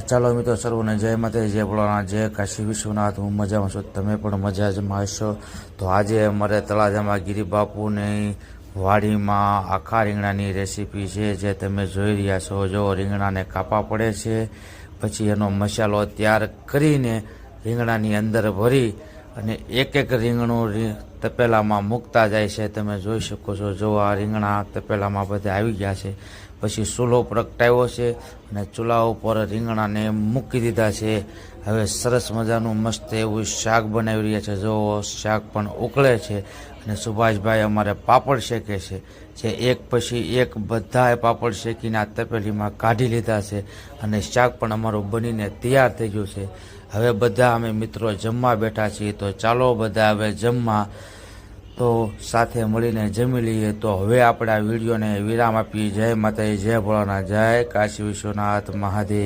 ચાલો મિત્રો, સર્વને જય માતાજી, જય ભોળાનાથ, જય કાશી વિશ્વનાથ. હું મજામાં છું, તમે પણ મજામાં હશો. તો આજે અમારે તળાજામાં ગિરિબાપુની વાડીમાં આખા રીંગણાની રેસીપી છે, જે તમે જોઈ રહ્યા છો. જો રીંગણાને કાપા પડે છે, પછી એનો મસાલો તૈયાર કરીને રીંગણાની અંદર ભરી અને એક એક રીંગણું તપેલામાં મૂકતા જાય છે. તમે જોઈ શકો છો. જો આ રીંગણા તપેલામાં બધા આવી ગયા છે. પછી ચૂલો પ્રગટાવ્યો છે અને ચૂલા ઉપર રીંગણાને મૂકી દીધા છે. હવે સરસ મજાનું મસ્ત એવું શાક બનાવી રહ્યા છે. જો શાક પણ ઉકળે છે અને સુભાષભાઈ અમારે પાપડ શેકે છે, જે એક પછી એક બધાએ પાપડ શેકીને આ તપેલીમાં કાઢી લીધા છે અને શાક પણ અમારું બનીને તૈયાર થઈ ગયું છે. હવે બધા અમે મિત્રો જમવા બેઠા છીએ. તો ચાલો બધા હવે જમવા, તો સાથે મળીને જમી લઈએ. તો હવે આપણે આ વિડીયોને વિરામ આપીએ. જય માતાજી, જય ભોળાનાથ, જય કાશી વિશ્વનાથ મહાદેવ.